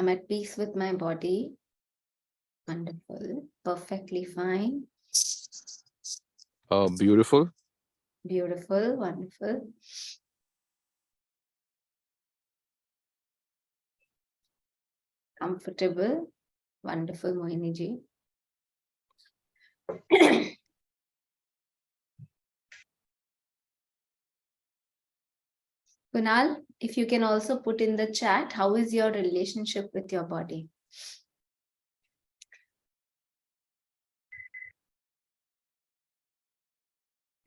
I'm at peace with my body. Wonderful. Perfectly fine. Beautiful. Beautiful. Wonderful. Comfortable. Wonderful, Mohini ji. Kunal, if you can also put in the chat, how is your relationship with your body?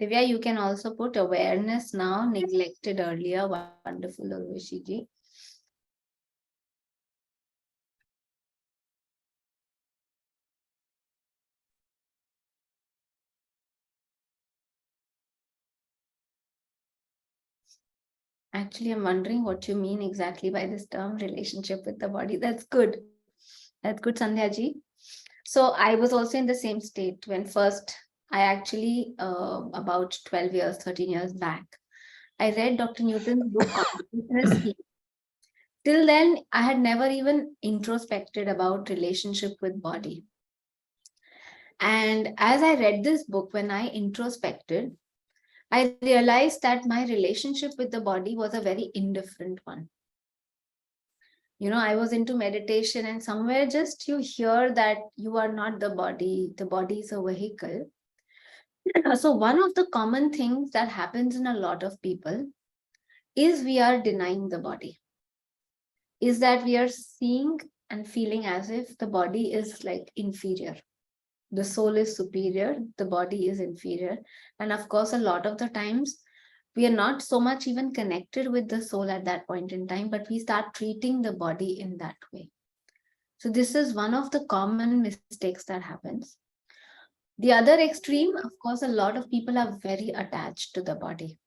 Divya, you can also put awareness now, neglected earlier. Wonderful, Urvashi ji. Actually, I'm wondering what you mean exactly by this term, relationship with the body. That's good. That's good, Sandhya ji. So I was also in the same state when first I actually, about 12 years, 13 years back, I read Dr. Newton's book, Consciousness. Till then, I had never even introspected about relationship with body. And as I read this book, when I introspected, I realized that my relationship with the body was a very indifferent one. You know, I was into meditation, and somewhere just you hear that you are not the body is a vehicle. So, one of the common things that happens in a lot of people is we are denying the body, is that we are seeing and feeling as if the body is like inferior. The soul is superior, the body is inferior. And of course, a lot of the times, we are not so much even connected with the soul at that point in time, but we start treating the body in that way. So, this is one of the common mistakes that happens. The other extreme, of course, a lot of people are very attached to the body.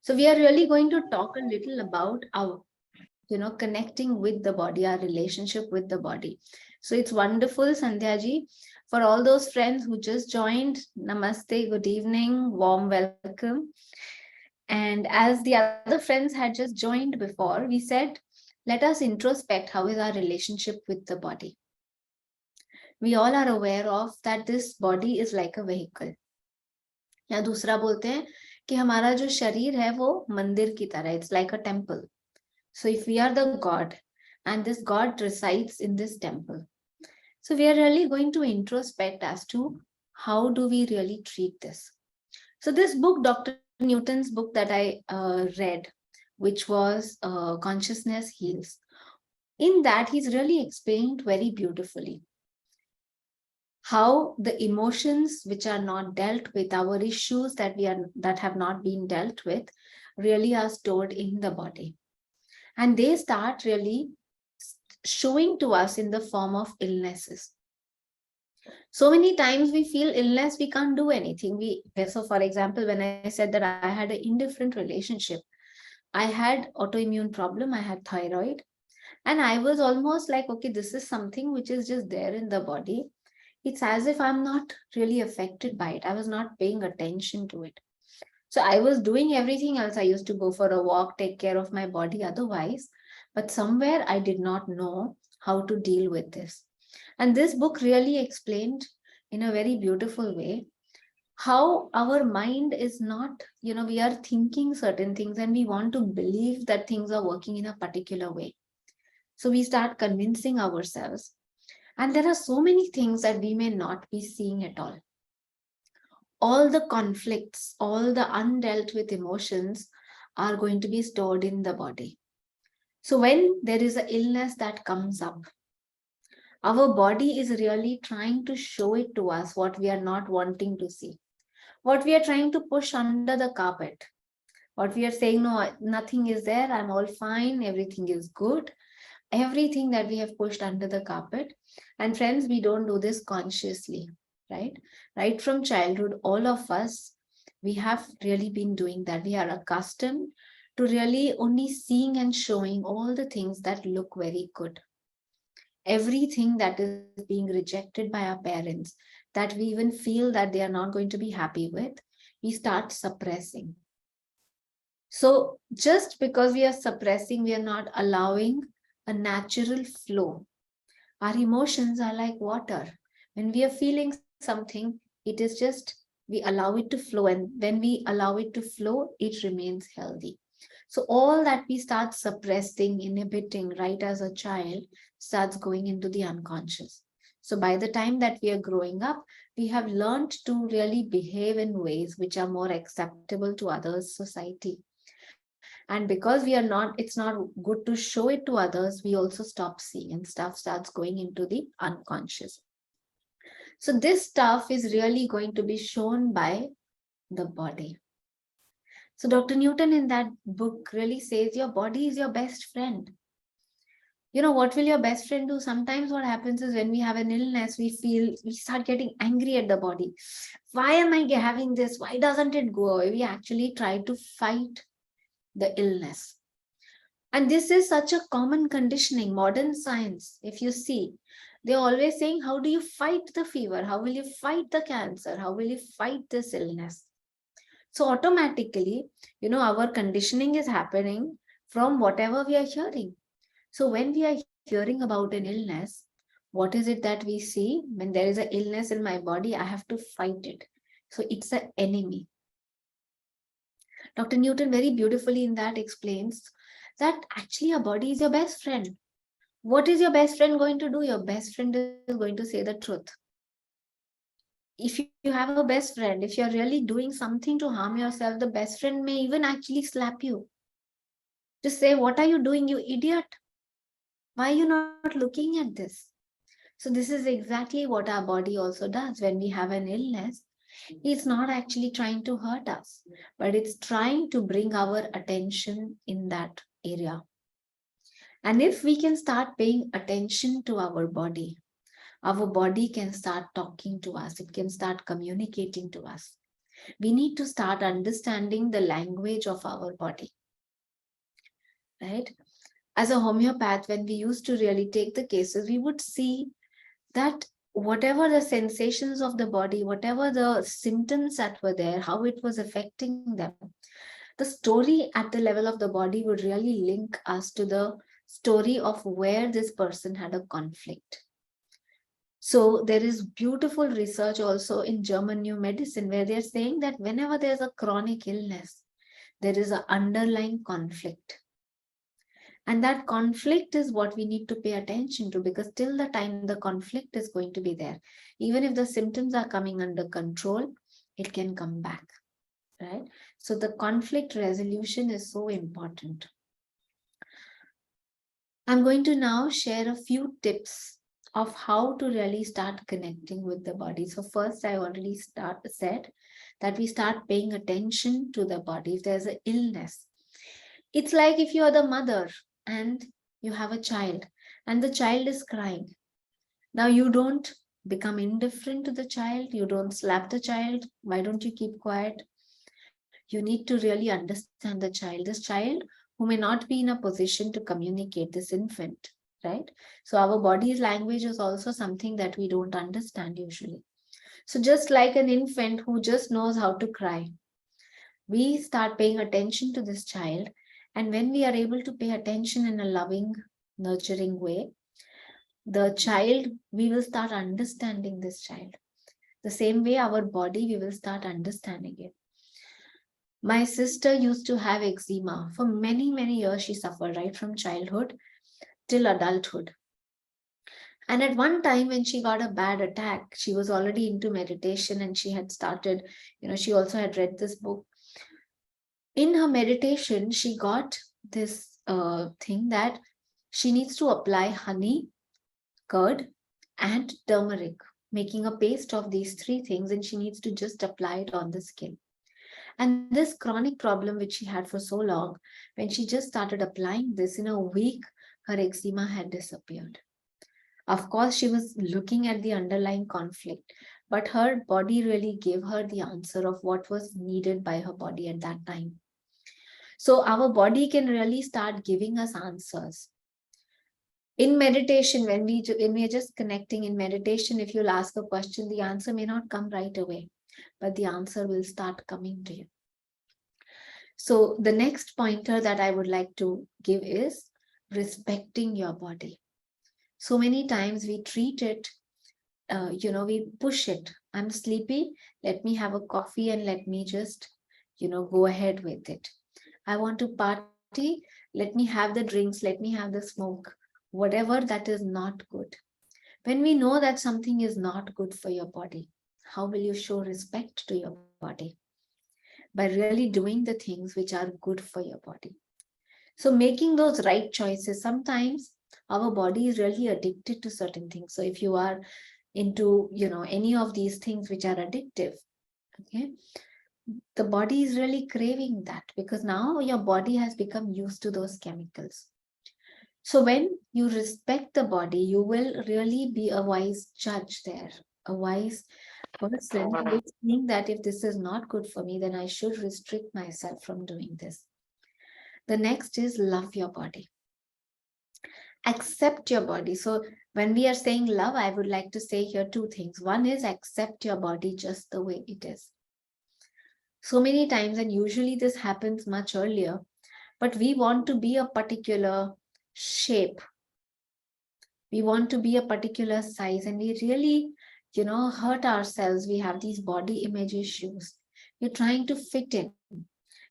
So, we are really going to talk a little about our, connecting with the body, our relationship with the body. So, it's wonderful, Sandhya ji. For all those friends who just joined, namaste, good evening, warm welcome. And as the other friends had just joined before, we said, let us introspect how is our relationship with the body. We all are aware of that this body is like a vehicle. या दूसरा बोलते हैं कि हमारा जो शरीर है वो मंदिर की तरह, it's like a temple. So if we are the God and this God resides in this temple, so we are really going to introspect as to how do we really treat this. So this book, Dr. Newton's book that I read, which was Consciousness Heals, in that he's really explained very beautifully how the emotions which are not dealt with, our issues that have not been dealt with, really are stored in the body, and they start really showing to us in the form of illnesses. So many times we feel illness, we can't do anything. So for example, when I said that I had an indifferent relationship, I had autoimmune problem, I had thyroid, and I was almost like, okay, this is something which is just there in the body. It's as if I'm not really affected by it. I was not paying attention to it. So I was doing everything else. I used to go for a walk, take care of my body otherwise. But somewhere I did not know how to deal with this. And this book really explained in a very beautiful way how our mind is not, we are thinking certain things and we want to believe that things are working in a particular way. So we start convincing ourselves. And there are so many things that we may not be seeing at all. All the conflicts, all the undealt with emotions are going to be stored in the body. So when there is an illness that comes up, our body is really trying to show it to us what we are not wanting to see, what we are trying to push under the carpet, what we are saying, no, nothing is there, I'm all fine, everything is good, everything that we have pushed under the carpet. And friends, we don't do this consciously, right? Right from childhood, all of us, we have really been doing that. We are accustomed to really only seeing and showing all the things that look very good. Everything that is being rejected by our parents, that we even feel that they are not going to be happy with, we start suppressing. So just because we are suppressing, we are not allowing a natural flow. Our emotions are like water. When we are feeling something, it is just we allow it to flow, and when we allow it to flow, it remains healthy. So, all that we start suppressing, inhibiting right as a child starts going into the unconscious. So, by the time that we are growing up, we have learned to really behave in ways which are more acceptable to others' society. And because we are not, it's not good to show it to others, we also stop seeing, and stuff starts going into the unconscious. So this stuff is really going to be shown by the body. So Dr. Newton in that book really says your body is your best friend. You know, what will your best friend do? Sometimes what happens is when we have an illness, we start getting angry at the body. Why am I having this? Why doesn't it go away? We actually try to fight the illness. And this is such a common conditioning, modern science. If you see, they're always saying, how do you fight the fever? How will you fight the cancer? How will you fight this illness? So, automatically, our conditioning is happening from whatever we are hearing. So, when we are hearing about an illness, what is it that we see? When there is an illness in my body, I have to fight it. So, it's an enemy. Dr. Newton very beautifully in that explains that actually your body is your best friend. What is your best friend going to do? Your best friend is going to say the truth. If you have a best friend, if you're really doing something to harm yourself, the best friend may even actually slap you. Just say, what are you doing, you idiot? Why are you not looking at this? So this is exactly what our body also does. When we have an illness, it's not actually trying to hurt us, but it's trying to bring our attention in that area. And if we can start paying attention to our body can start talking to us, it can start communicating to us. We need to start understanding the language of our body, right? As a homeopath, when we used to really take the cases, we would see that whatever the sensations of the body, whatever the symptoms that were there, how it was affecting them, the story at the level of the body would really link us to the story of where this person had a conflict. So there is beautiful research also in German New Medicine where they're saying that whenever there's a chronic illness, there is an underlying conflict. And that conflict is what we need to pay attention to, because till the time the conflict is going to be there, even if the symptoms are coming under control, it can come back, right? So the conflict resolution is so important. I'm going to now share a few tips of how to really start connecting with the body. So first, I already said that we start paying attention to the body. If there's an illness, it's like if you are the mother and you have a child and the child is crying. Now you don't become indifferent to the child. You don't slap the child. Why don't you keep quiet? You need to really understand the child. This child who may not be in a position to communicate, this infant, right? So our body's language is also something that we don't understand usually. So just like an infant who just knows how to cry, we start paying attention to this child. And when we are able to pay attention in a loving, nurturing way, the child, we will start understanding this child. The same way our body, we will start understanding it. My sister used to have eczema. For many, many years, she suffered right from childhood till adulthood. And at one time, when she got a bad attack, she was already into meditation and she had started, she also had read this book. In her meditation, she got this thing that she needs to apply honey, curd, and turmeric, making a paste of these three things, and she needs to just apply it on the skin. And this chronic problem, which she had for so long, when she just started applying this in a week, her eczema had disappeared. Of course, she was looking at the underlying conflict, but her body really gave her the answer of what was needed by her body at that time. So, our body can really start giving us answers. In meditation, when we are just connecting in meditation, if you'll ask a question, the answer may not come right away, but the answer will start coming to you. So the next pointer that I would like to give is respecting your body. So many times we treat it, we push it. I'm sleepy, let me have a coffee and let me just, go ahead with it. I want to party, let me have the drinks, let me have the smoke, whatever that is not good. When we know that something is not good for your body, how will you show respect to your body? By really doing the things which are good for your body. So making those right choices, sometimes our body is really addicted to certain things. So if you are into, any of these things which are addictive, okay, the body is really craving that because now your body has become used to those chemicals. So when you respect the body, you will really be a wise judge there, a wise person who will think that if this is not good for me, then I should restrict myself from doing this. The next is love your body. Accept your body. So when we are saying love, I would like to say here two things. One is accept your body just the way it is. So many times, and usually this happens much earlier, but we want to be a particular shape. We want to be a particular size, and we really, hurt ourselves. We have these body image issues. We're trying to fit in.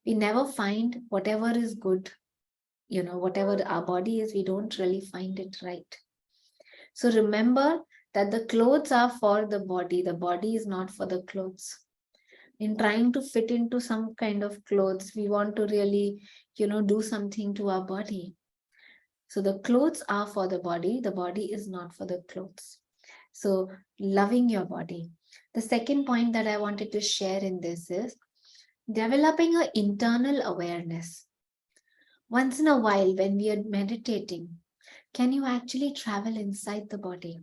We never find whatever is good, whatever our body is, we don't really find it right. So remember that the clothes are for the body is not for the clothes. In trying to fit into some kind of clothes, we want to really, do something to our body. So the clothes are for the body is not for the clothes. So loving your body. The second point that I wanted to share in this is developing an internal awareness. Once in a while, when we are meditating, can you actually travel inside the body?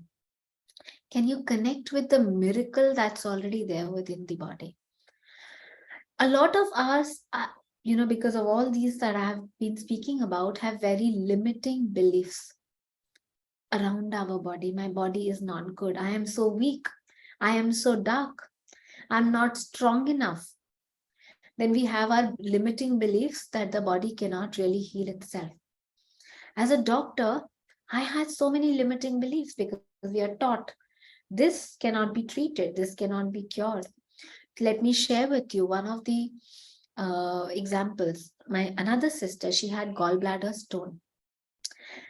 Can you connect with the miracle that's already there within the body? A lot of us, because of all these that I have been speaking about, have very limiting beliefs around our body. My body is not good. I am so weak. I am so dark. I'm not strong enough. Then we have our limiting beliefs that the body cannot really heal itself. As a doctor, I had so many limiting beliefs because we are taught this cannot be treated, this cannot be cured. Let me share with you one of the examples. My another sister, she had gallbladder stone.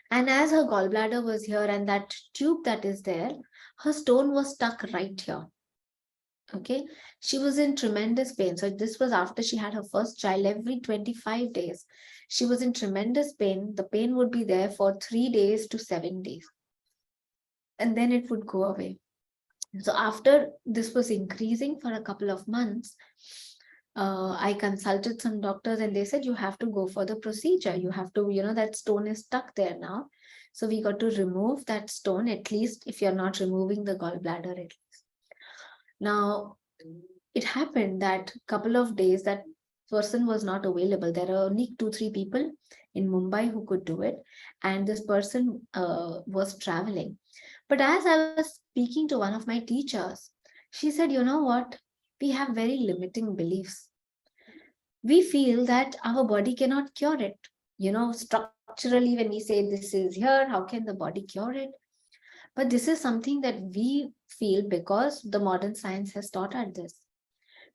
And as her gallbladder was here and that tube that is there, her stone was stuck right here. Okay. She was in tremendous pain. So this was after she had her first child. Every 25 days, she was in tremendous pain. The pain would be there for 3 days to 7 days. And then it would go away. So after this was increasing for a couple of months, I consulted some doctors and they said, you have to go for the procedure. You have to, that stone is stuck there now. So we got to remove that stone, at least if you're not removing the gallbladder, at least. Now, it happened that couple of days that person was not available. There are only 2-3 people in Mumbai who could do it. And this person was traveling. But as I was speaking to one of my teachers, she said, you know what? We have very limiting beliefs. We feel that our body cannot cure it. Structurally, when we say this is here, how can the body cure it? But this is something that we feel because the modern science has taught us this.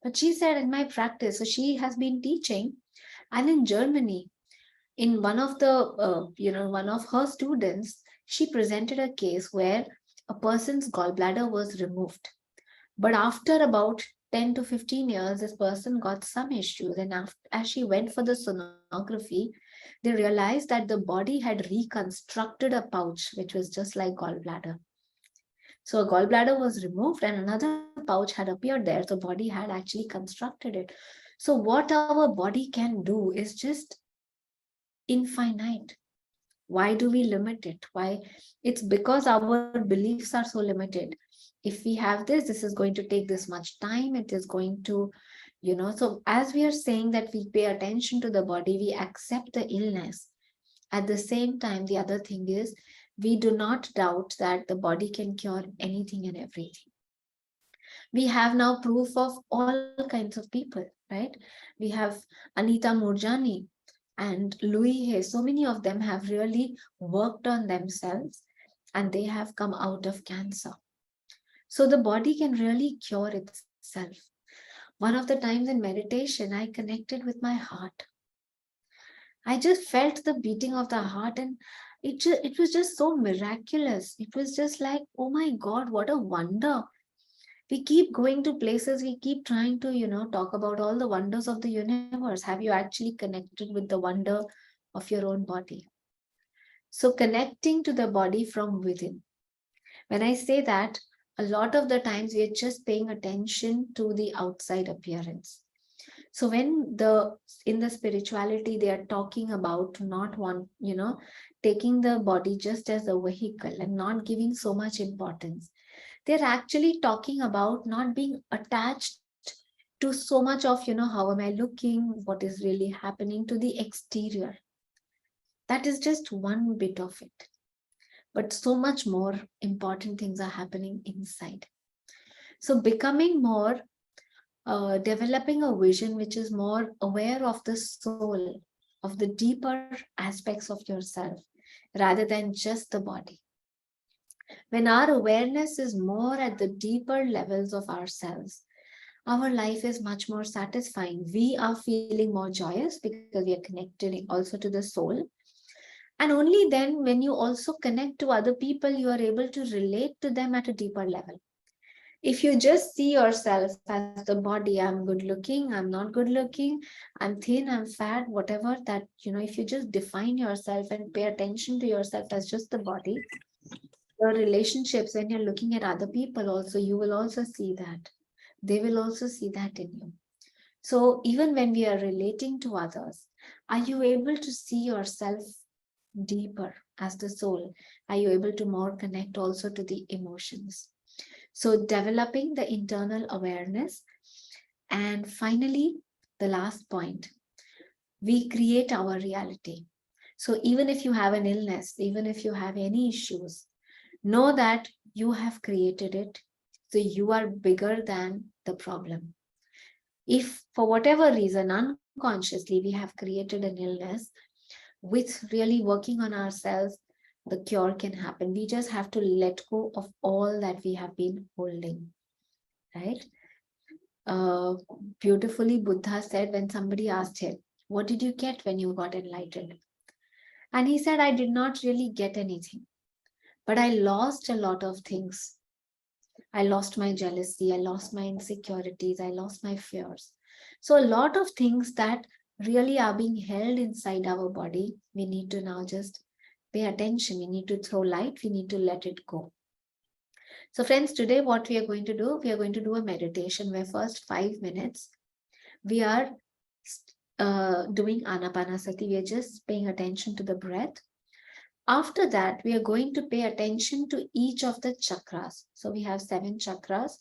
But she said, in my practice, so she has been teaching, and in Germany, in one of her students, she presented a case where a person's gallbladder was removed. But after about 10 to 15 years, this person got some issues. And as she went for the sonography, they realized that the body had reconstructed a pouch, which was just like gallbladder. So a gallbladder was removed and another pouch had appeared there. So body had actually constructed it. So what our body can do is just infinite. Why do we limit it? Why? It's because our beliefs are so limited. If we have this is going to take this much time. It is going to, so as we are saying that we pay attention to the body, we accept the illness. At the same time, the other thing is we do not doubt that the body can cure anything and everything. We have now proof of all kinds of people, right? We have Anita Murjani, and Louis Hay, so many of them have really worked on themselves and they have come out of cancer. So the body can really cure itself. One of the times in meditation, I connected with my heart. I just felt the beating of the heart, and it was just so miraculous. It was just like, oh my God, what a wonder. We keep going to places, we keep trying to, talk about all the wonders of the universe. Have you actually connected with the wonder of your own body? So, connecting to the body from within. When I say that, a lot of the times we are just paying attention to the outside appearance. So when in the spirituality they are talking about not one, taking the body just as a vehicle and not giving so much importance, they're actually talking about not being attached to so much of, how am I looking, what is really happening to the exterior. That is just one bit of it, but so much more important things are happening inside. So becoming more, developing a vision which is more aware of the soul, of the deeper aspects of yourself rather than just the body. When our awareness is more at the deeper levels of ourselves, our life is much more satisfying. We are feeling more joyous because we are connected also to the soul. And only then, when you also connect to other people, you are able to relate to them at a deeper level. If you just see yourself as the body, I'm good looking, I'm not good looking, I'm thin, I'm fat, whatever that, if you just define yourself and pay attention to yourself as just the body, your relationships, when you're looking at other people also, you will also see that. They will also see that in you. So even when we are relating to others, are you able to see yourself deeper as the soul? Are you able to more connect also to the emotions? So developing the internal awareness. And finally, the last point, we create our reality. So even if you have an illness, even if you have any issues, know that you have created it. So you are bigger than the problem. If for whatever reason, unconsciously, we have created an illness, with really working on ourselves, the cure can happen. We just have to let go of all that we have been holding, right? Uh, Beautifully, Buddha said when somebody asked him, what did you get when you got enlightened? And he said, I did not really get anything, but I lost a lot of things. I lost my jealousy, I lost my insecurities, I lost my fears. So, a lot of things that really are being held inside our body, we need to now just pay attention. We need to throw light, we need to let it go. So, friends, today what we are going to do, we are going to do a meditation where first 5 minutes we are doing anapanasati. We are just paying attention to the breath. After that, we are going to pay attention to each of the chakras. So we have 7 chakras,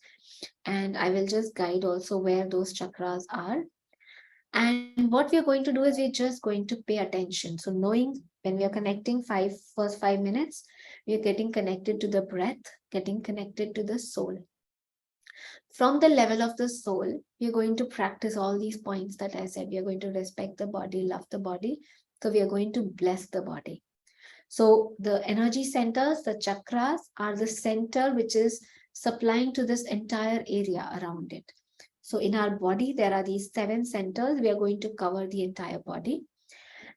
and I will just guide also where those chakras are. And what we are going to do is we're just going to pay attention. So knowing when we are connecting first 5 minutes, we are getting connected to the breath, getting connected to the soul. From the level of the soul, we are going to practice all these points that I said. We are going to respect the body, love the body. So we are going to bless the body. So the energy centers, the chakras, are the center which is supplying to this entire area around it. So in our body, there are these 7 centers. We are going to cover the entire body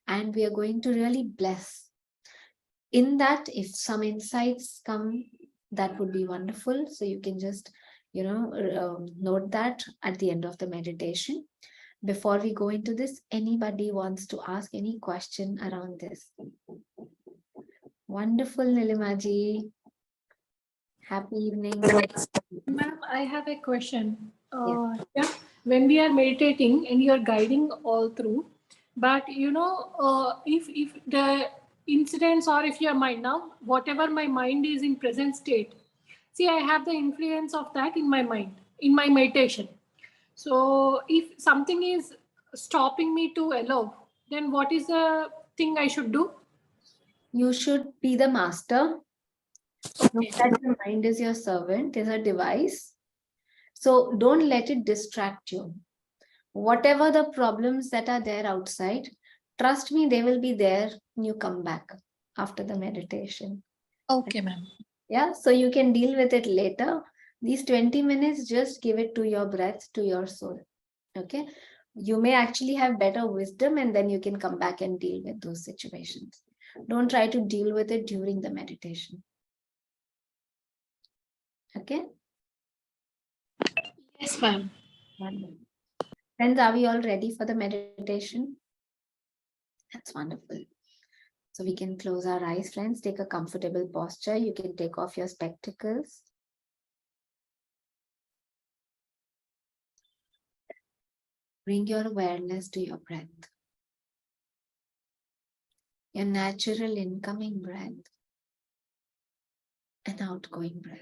and we are going to really bless. In that, if some insights come, that would be wonderful. So you can just, note that at the end of the meditation. Before we go into this, anybody wants to ask any question around this? Wonderful, Nilimaji. Happy evening. Ma'am, I have a question. Yeah. Yeah, when we are meditating and you are guiding all through, but if the incidents or if your mind now, whatever my mind is in present state, see, I have the influence of that in my mind, in my meditation. So if something is stopping me to allow, then what is the thing I should do? You should be the master. Know Okay. that your mind is your servant, is a device. So don't let it distract you. Whatever the problems that are there outside, Trust me, they will be there when you come back after the meditation. Okay, ma'am. Yeah, so you can deal with it later. These 20 minutes, just give it to your breath, to your soul. Okay. You may actually have better wisdom, and then you can come back and deal with those situations. Don't try to deal with it during the meditation. Okay. Yes, ma'am. Wonderful. Friends, are we all ready for the meditation? That's wonderful. So we can close our eyes, friends. Take a comfortable posture. You can take off your spectacles. Bring your awareness to your breath, your natural incoming breath and outgoing breath.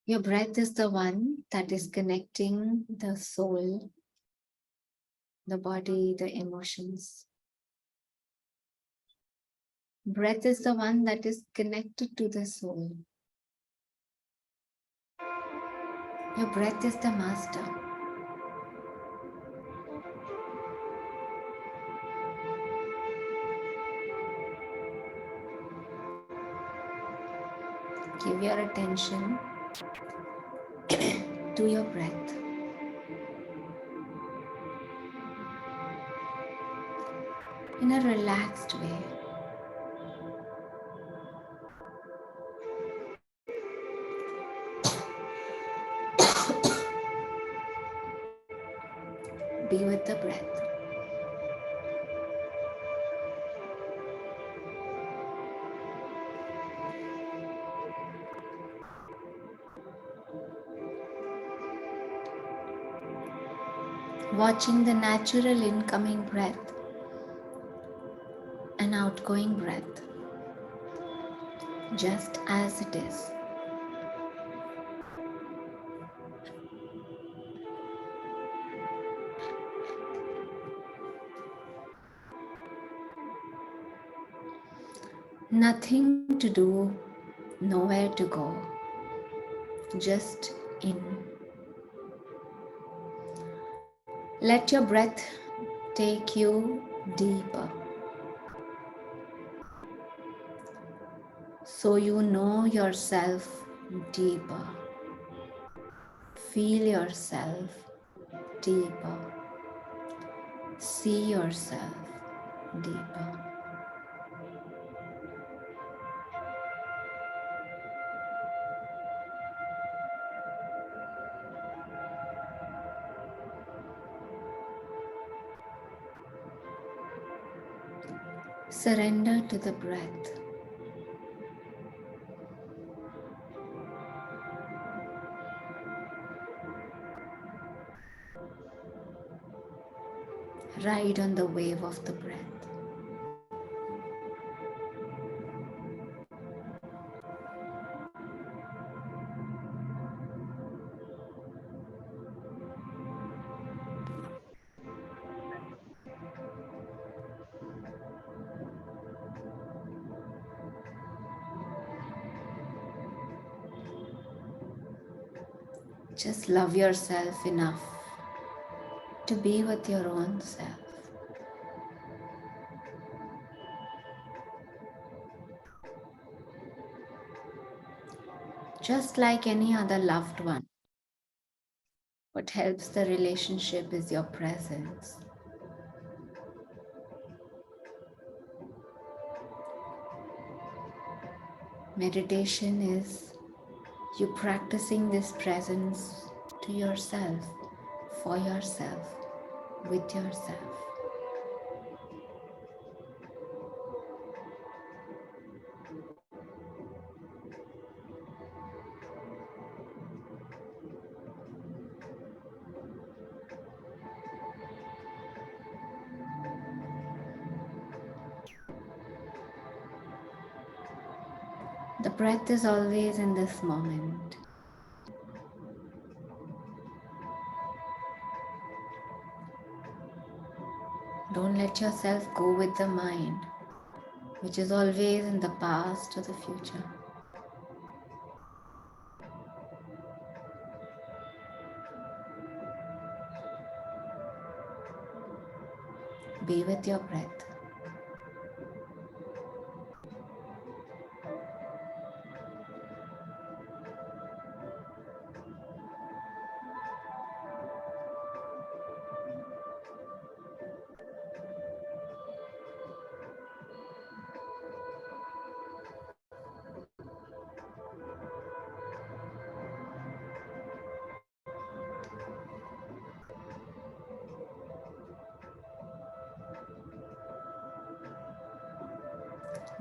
Your breath is the one that is connecting the soul, the body, the emotions. Breath is the one that is connected to the soul. Your breath is the master. Give your attention to your breath. In a relaxed way. Be with the breath. Watching the natural incoming breath and outgoing breath just as it is. Nothing to do, nowhere to go, just in. Let your breath take you deeper so you know yourself deeper. Feel yourself deeper. See yourself deeper. Surrender to the breath. Ride on the wave of the breath. Just love yourself enough to be with your own self. Just like any other loved one. What helps the relationship is your presence. Meditation is you practicing this presence to yourself, for yourself, with yourself. The breath is always in this moment. Don't let yourself go with the mind, which is always in the past or the future. Be with your breath.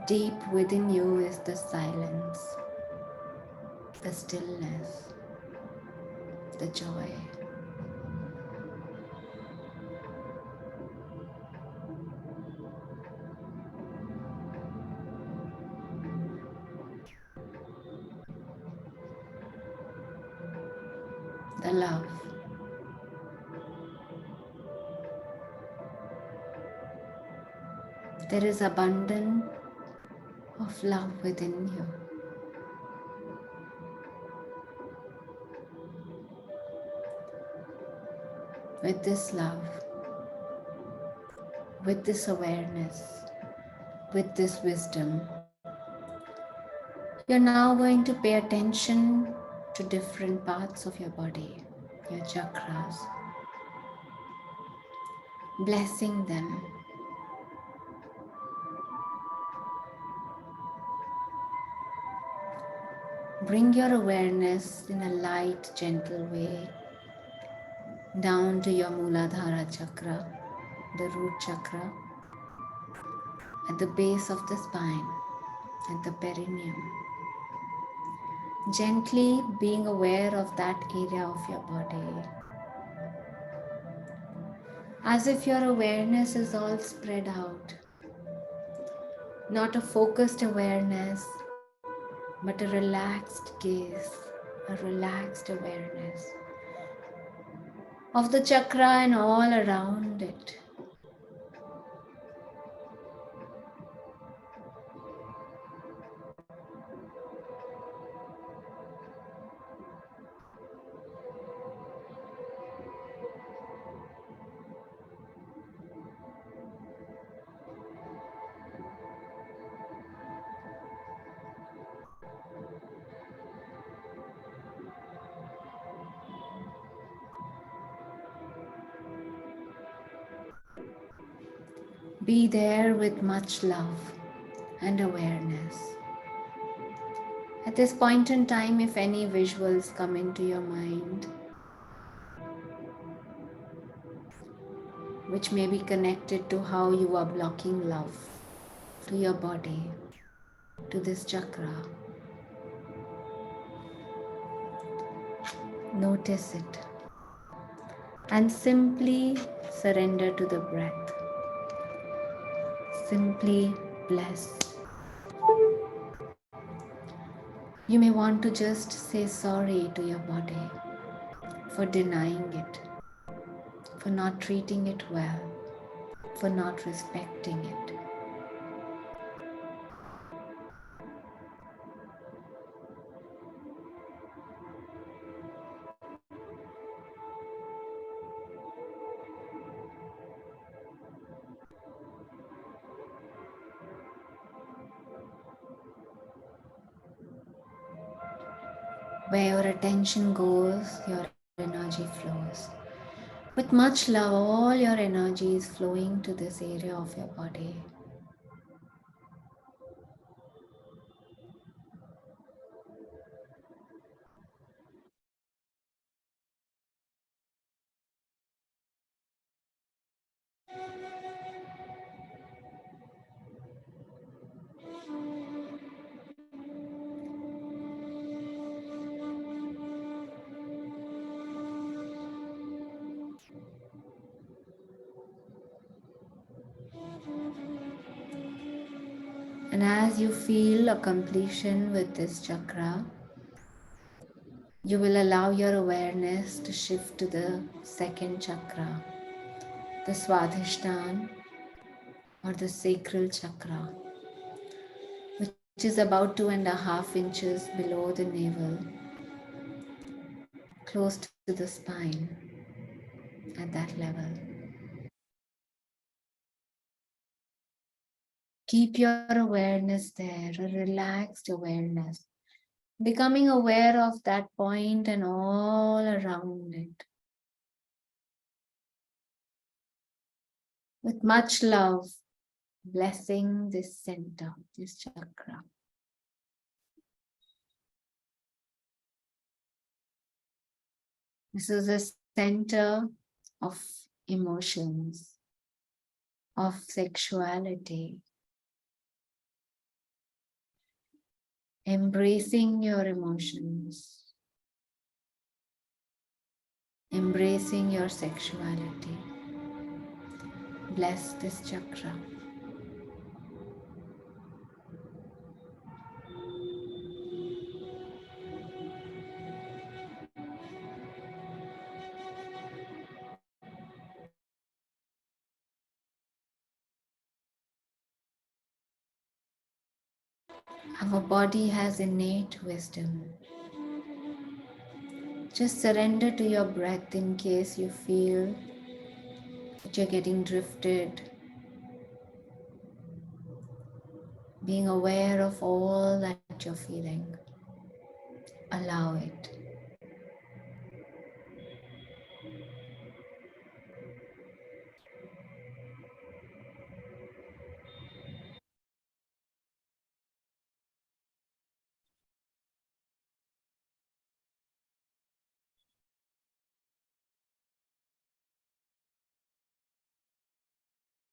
Deep within you is the silence, the stillness, the joy. The love. There is abundance of love within you. With this love, with this awareness, with this wisdom, you're now going to pay attention to different parts of your body, your chakras, blessing them. Bring your awareness in a light, gentle way down to your Muladhara chakra, the root chakra, at the base of the spine, at the perineum. Gently being aware of that area of your body, as if your awareness is all spread out, not a focused awareness, but a relaxed gaze, a relaxed awareness of the chakra and all around it. Be there with much love and awareness. At this point in time, if any visuals come into your mind, which may be connected to how you are blocking love to your body, to this chakra, notice it and simply surrender to the breath. Simply bless. You may want to just say sorry to your body for denying it, for not treating it well, for not respecting it. Where your attention goes, your energy flows. With much love, all your energy is flowing to this area of your body. And as you feel a completion with this chakra, you will allow your awareness to shift to the second chakra, the Swadhisthana or the sacral chakra, which is about 2.5 inches below the navel, close to the spine at that level. Keep your awareness there, a relaxed awareness, becoming aware of that point and all around it. With much love, blessing this center, this chakra. This is a center of emotions, of sexuality, embracing your emotions, embracing your sexuality. Bless this chakra. Our body has innate wisdom. Just surrender to your breath in case you feel that you're getting drifted. Being aware of all that you're feeling. Allow it.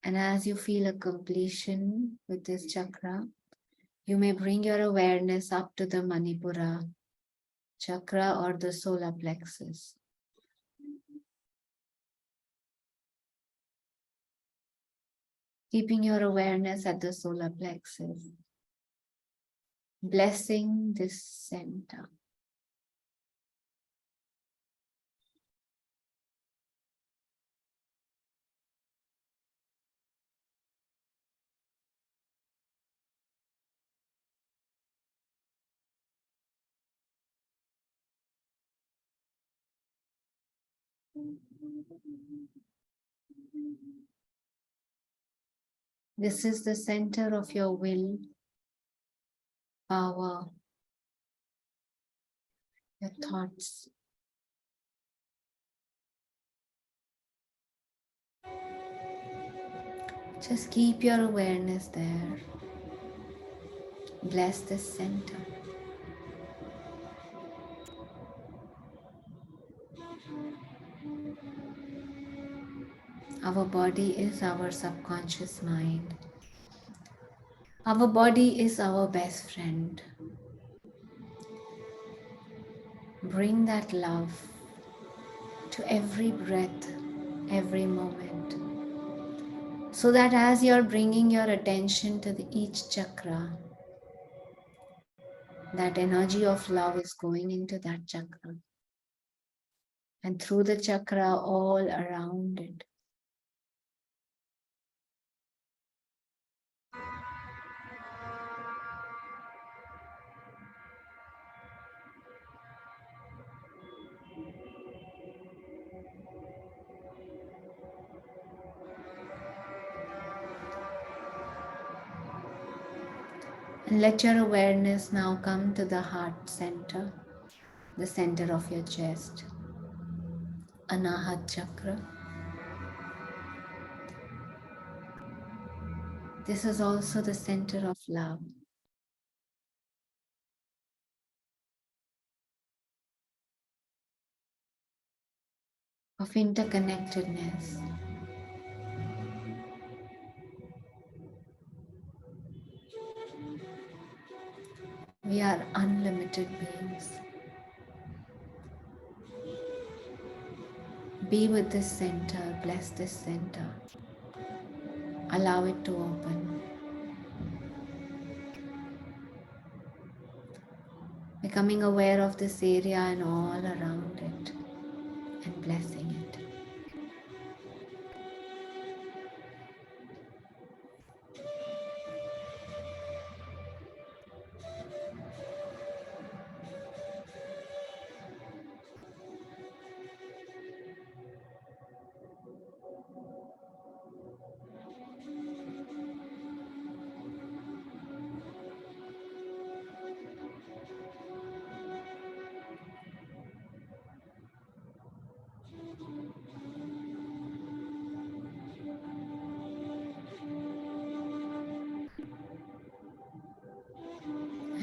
And as you feel a completion with this chakra, you may bring your awareness up to the Manipura chakra or the solar plexus. Keeping your awareness at the solar plexus. Blessing this center. This is the center of your will, power, your thoughts. Just keep your awareness there. Bless this center. Our body is our subconscious mind. Our body is our best friend. Bring that love to every breath, every moment. So that as you're bringing your attention to each chakra, that energy of love is going into that chakra and through the chakra all around it. And let your awareness now come to the heart center, the center of your chest, Anahat chakra. This is also the center of love, of interconnectedness. We are unlimited beings. Be with this center, bless this center. Allow it to open. Becoming aware of this area and all around it and blessing it.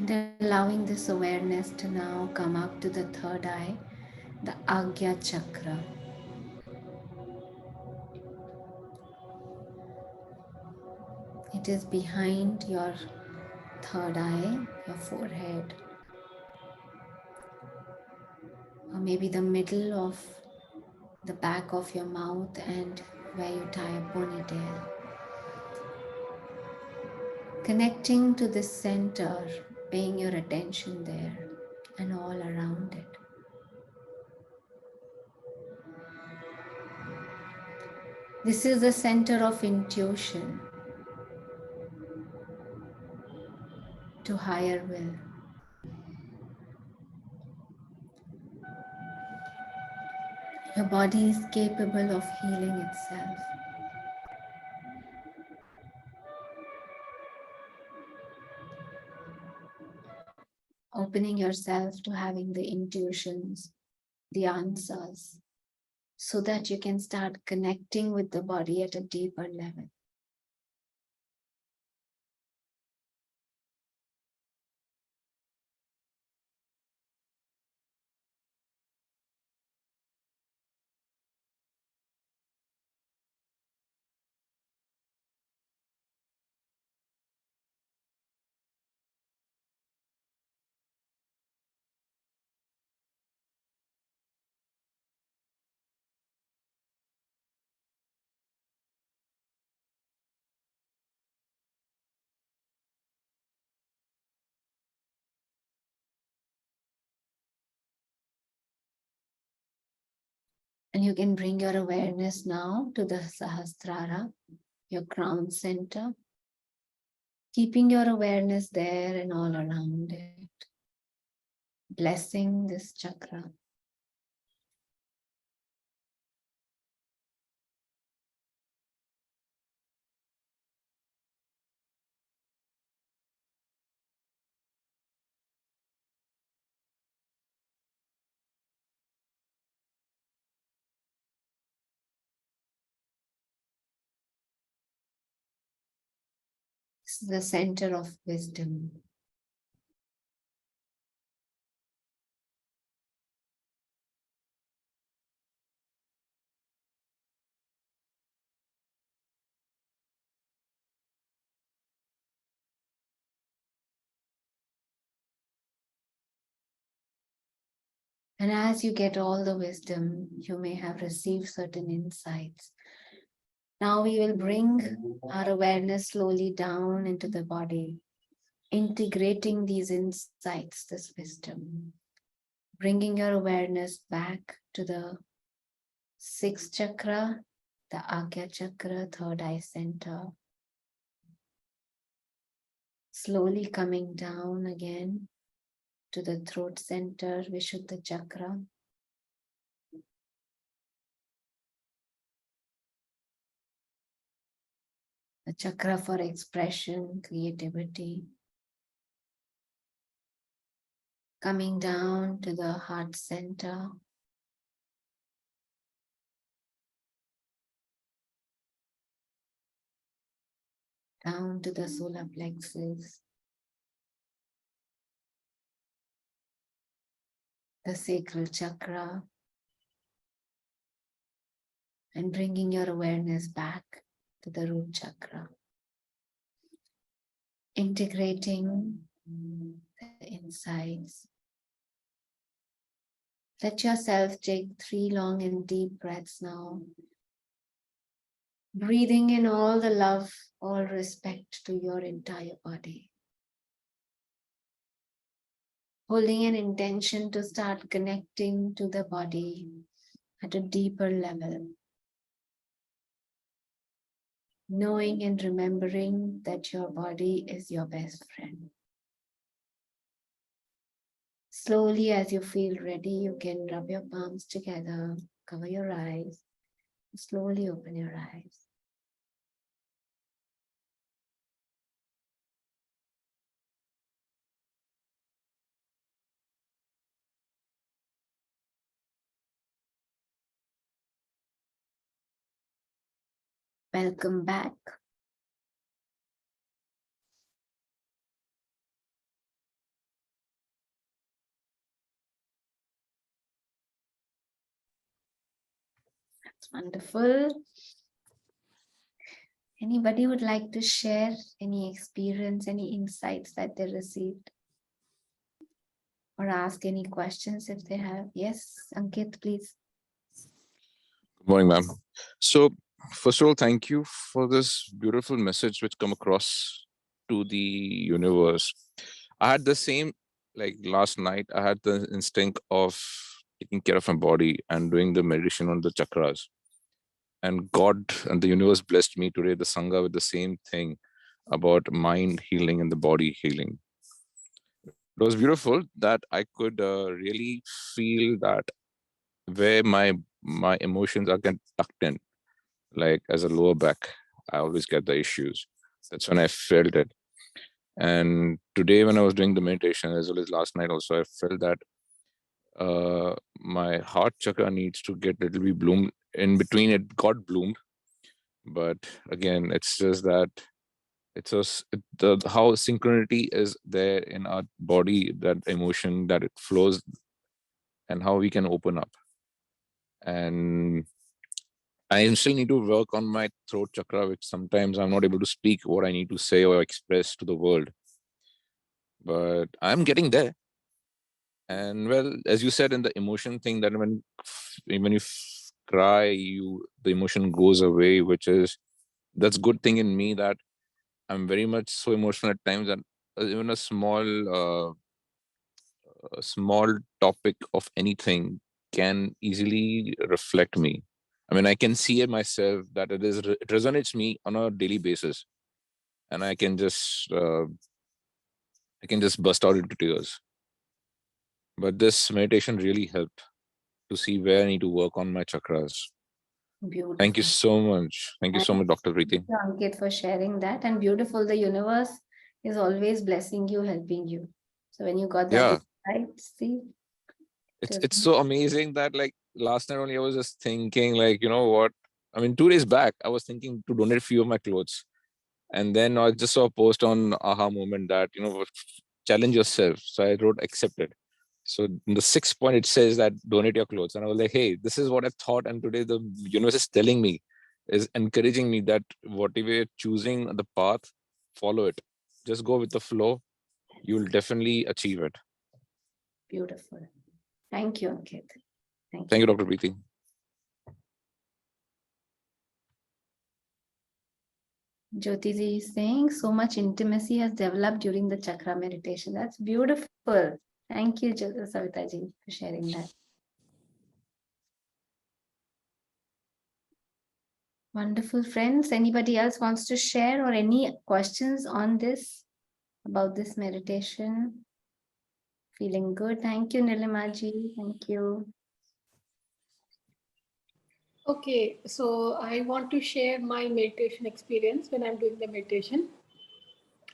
And allowing this awareness to now come up to the third eye, the Agya Chakra. It is behind your third eye, your forehead, or maybe the middle of the back of your mouth and where you tie a ponytail. Connecting to this center, paying your attention there and all around it. This is the center of intuition to higher will. Your body is capable of healing itself. Opening yourself to having the intuitions, the answers, so that you can start connecting with the body at a deeper level. And you can bring your awareness now to the Sahasrara, your crown center, keeping your awareness there and all around it. Blessing this chakra. This is the center of wisdom. And as you get all the wisdom, you may have received certain insights. Now we will bring our awareness slowly down into the body, integrating these insights, this wisdom, bringing your awareness back to the sixth chakra, the Agya chakra, third eye center. Slowly coming down again to the throat center, Vishuddha chakra. The chakra for expression, creativity. Coming down to the heart center. Down to the solar plexus. The sacral chakra. And bringing your awareness back to the root chakra. Integrating the insights. Let yourself take 3 long and deep breaths now. Breathing in all the love, all respect to your entire body. Holding an intention to start connecting to the body at a deeper level. Knowing and remembering that your body is your best friend. Slowly, as you feel ready, you can rub your palms together, cover your eyes, slowly open your eyes. Welcome back. Wonderful. Anybody would like to share any experience, any insights that they received, or ask any questions if they have? Yes, Ankit, please. Good morning, ma'am. So, first of all, thank you for this beautiful message which come across to the universe. I had the same, like last night, I had the instinct of taking care of my body and doing the meditation on the chakras. And God and the universe blessed me today, the Sangha, with the same thing about mind healing and the body healing. It was beautiful that I could really feel that where my emotions are get tucked in, like as a lower back. I always get the issues. That's when I felt it. And today, when I was doing the meditation, as well as last night, also, I felt that my heart chakra needs to get little bit bloomed. In between, it got bloomed, but again, it's just that it's how synchronity is there in our body, that emotion that it flows, and how we can open up. And I still need to work on my throat chakra, which sometimes I'm not able to speak what I need to say or express to the world. But I'm getting there. And well, as you said in the emotion thing, that when you cry, the emotion goes away, which is that's good thing in me, that I'm very much so emotional at times that even a small topic of anything can easily reflect me. I mean, I can see it myself that it resonates me on a daily basis, and I can just bust out into tears. But this meditation really helped to see where I need to work on my chakras. Thank you Beautiful. so much. Thank you And so much, Dr. thank Preeti. you, Ankit, for sharing that. And beautiful, the universe is always blessing you, helping you. So when you got that Yeah, insight, see, it is it's so amazing that like last night only I was just thinking, like, you know what? I mean, 2 days back I was thinking to donate a few of my clothes. And then I just saw a post on Aha Moment that, challenge yourself. So I wrote accepted. So in the sixth point, it says that donate your clothes. And I was like, hey, this is what I thought. And today the universe is telling me, is encouraging me that whatever you're choosing the path, follow it. Just go with the flow. You'll definitely achieve it. beautiful. Thank you, Ankit. Thank Thank you, you. Dr. Preeti. Jyotiji is saying so much intimacy has developed during the chakra meditation. That's beautiful. Thank you, Savitaji, for sharing that. Wonderful, friends. Anybody else wants to share or any questions on this, about this meditation? Feeling good. Thank you, Nilimaji. Thank you. Okay, so I want to share my meditation experience when I'm doing the meditation.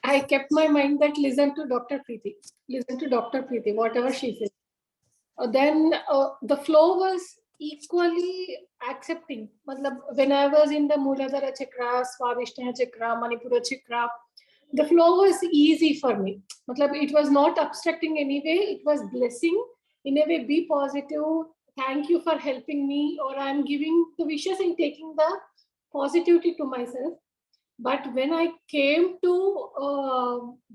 I kept my mind that listen to Dr. Preeti, whatever she says. Then the flow was equally accepting. Matlab, when I was in the Muladhara chakra, Swadhisthana chakra, Manipura chakra, the flow was easy for me. Matlab, it was not obstructing anyway, it was blessing. In a way, be positive. Thank you for helping me, or I'm giving the wishes and taking the positivity to myself. But when I came to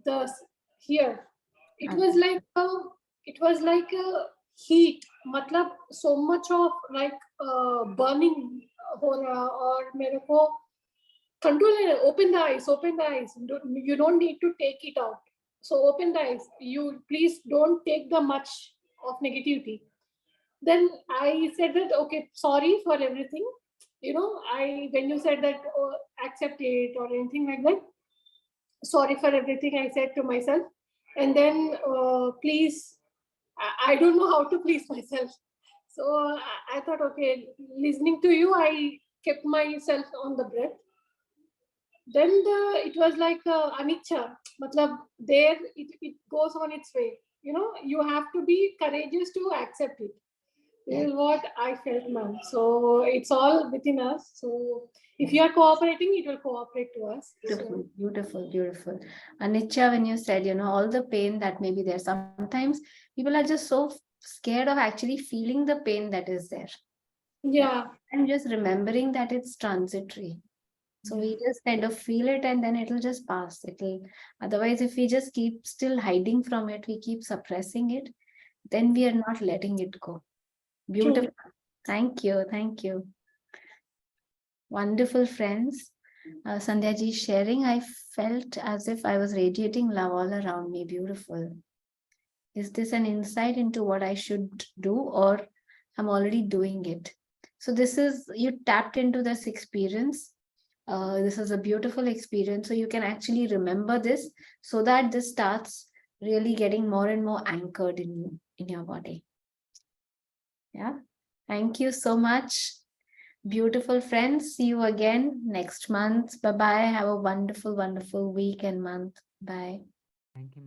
the here, it was like a heat. Matlab, so much of like burning हो रहा और मेरे को control है. Open the eyes. You don't need to take it out. So open the eyes. You please don't take the much of negativity. Then I said that okay, sorry for everything. I when you said that accept it or anything like that, sorry for everything I said to myself. And then please, I don't know how to please myself. So I thought, okay, listening to you, I kept myself on the breath. Then it was like anicca, matlab there it goes on its way. You have to be courageous to accept it. This is what I felt, ma'am. So it's all within us. So if you are cooperating, it will cooperate to us. Beautiful, So beautiful, beautiful. Anicha, when you said, all the pain that may be there, sometimes people are just so scared of actually feeling the pain that is there. Yeah. And just remembering that it's transitory. So we just kind of feel it and then it'll just pass. It'll otherwise, if we just keep still hiding from it, we keep suppressing it, then we are not letting it go. True. Beautiful. Thank you. Thank you. Wonderful friends. Sandhya ji sharing, I felt as if I was radiating love all around me. Beautiful. Is this an insight into what I should do, or I'm already doing it? So this is, you tapped into this experience. This is a beautiful experience. So you can actually remember this so that this starts really getting more and more anchored in you, in your body. Yeah. Thank you so much. Beautiful friends. See you again next month. Bye bye. Have a wonderful, wonderful week and month. Bye. Thank you, ma'am.